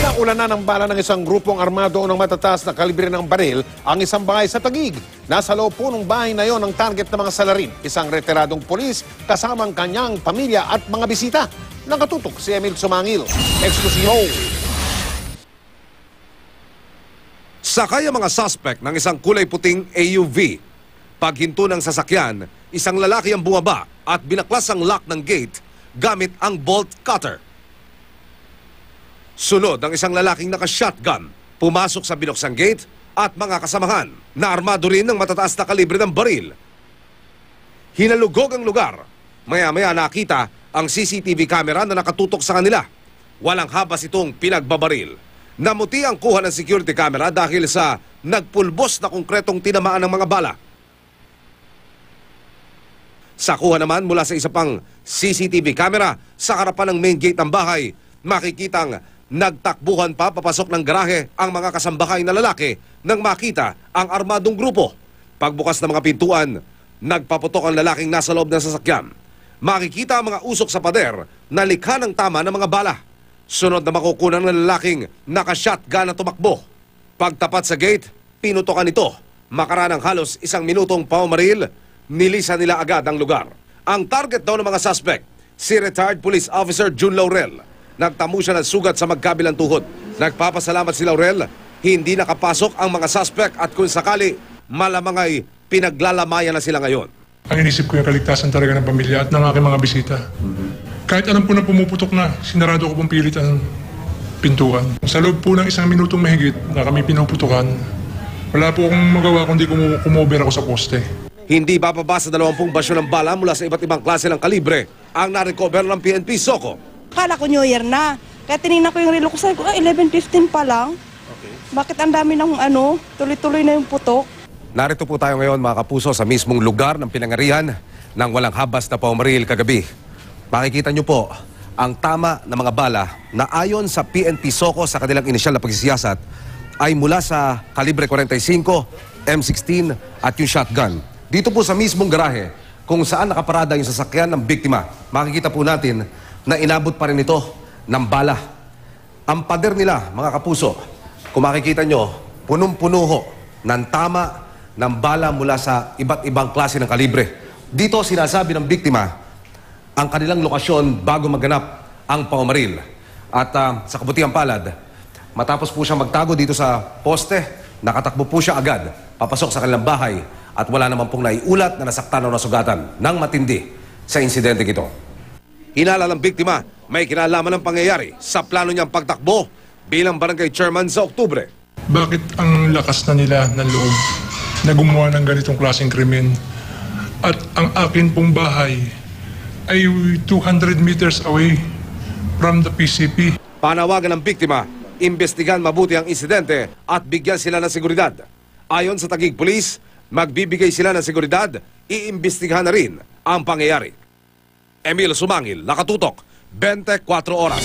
Pinaulanan ng bala ng isang grupong armado ng matataas na kalibre ng baril ang isang bahay sa Taguig. Nasa loob po ng bahay na yon ang target ng mga salarin, isang retiradong polis kasama ang kanyang pamilya at mga bisita. Nakatutok si Emil Sumangil. Eksklusibo. Sakay ang mga suspect ng isang kulay puting AUV. Paghinto ng sasakyan, isang lalaki ang bumaba at binaklas ang lock ng gate gamit ang bolt cutter. Sunod ang isang lalaking naka-shotgun, pumasok sa binuksang gate at mga kasamahan na armado rin ng matataas na kalibre ng baril. Hinalugog ang lugar. Maya-maya nakita ang CCTV camera na nakatutok sa kanila. Walang habas itong pinagbabaril. Namuti ang kuha ng security camera dahil sa nagpulbos na konkretong tinamaan ng mga bala. Sa kuha naman mula sa isa pang CCTV camera sa harapan ng main gate ng bahay, makikitang nagtakbuhan pa papasok ng garahe ang mga kasambahay na lalaki nang makita ang armadong grupo. Pagbukas ng mga pintuan, nagpaputok ang lalaking nasa loob ng sasakyan. Makikita ang mga usok sa pader na likha ng tama ng mga bala. Sunod na makukunan ng lalaking naka-shotgun na tumakbo. Pagtapat sa gate, pinutokan ito. Makaraan ng halos 1 minutong pamamaril, nilisan nila agad ang lugar. Ang target daw ng mga suspect, si retired police officer June Laurel. Nagtamo siya ng sugat sa magkabilang tuhod. Nagpapasalamat si Laurel, hindi nakapasok ang mga suspect at kung sakali, malamang ay pinaglalamayan na sila ngayon. Ang inisip ko yung kaligtasan talaga ng pamilya at ng aking mga bisita. Kahit alam po na pumuputok na, sinarado ko pong pilit ang pintuan. Sa loob po ng 1 minutong mahigit na kami pinuputukan, wala po akong magawa kundi kumover ako sa poste. Hindi bababa sa 20 basyo ng bala mula sa iba't ibang klase ng kalibre ang narecover ng PNP SOCO. Kala ko New Year na. Kaya tinignan ko yung relo ko, sabi ko, 11:15 pa lang. Okay. Bakit ang dami ng tuloy-tuloy na yung putok? Narito po tayo ngayon mga kapuso sa mismong lugar ng pinangarihan ng walang habas na pamamaril kagabi. Makikita nyo po ang tama na mga bala na ayon sa PNP SOCO sa kanilang inisyal na pagsisiyasat ay mula sa kalibre 45, M16 at yung shotgun. Dito po sa mismong garahe kung saan nakaparada yung sasakyan ng biktima, makikita po natin na inabot pa rin ito ng bala. Ang pader nila, mga kapuso, kung makikita nyo, punong-puno ho ng tama ng bala mula sa iba't ibang klase ng kalibre. Dito sinasabi ng biktima ang kanilang lokasyon bago maganap ang pamamaril. At sa kabutihang palad, matapos po siya magtago dito sa poste, nakatakbo po siya agad, papasok sa kanilang bahay at wala naman pong naiulat na nasaktan o nasugatan ng matindi sa insidente ito. Hinala ng biktima, may kinalaman ng pangyayari sa plano niyang pagtakbo bilang barangay chairman sa Oktubre. Bakit ang lakas na nila ng loob na gumawa ng ganitong klaseng krimen? At ang akin pong bahay ay 200 meters away from the PCP. Panawagan ng biktima, imbestigan mabuti ang insidente at bigyan sila ng seguridad. Ayon sa Taguig Police, magbibigay sila ng seguridad, iimbestigahan na rin ang pangyayari. Emil Sumangil, nakatutok, 24 oras.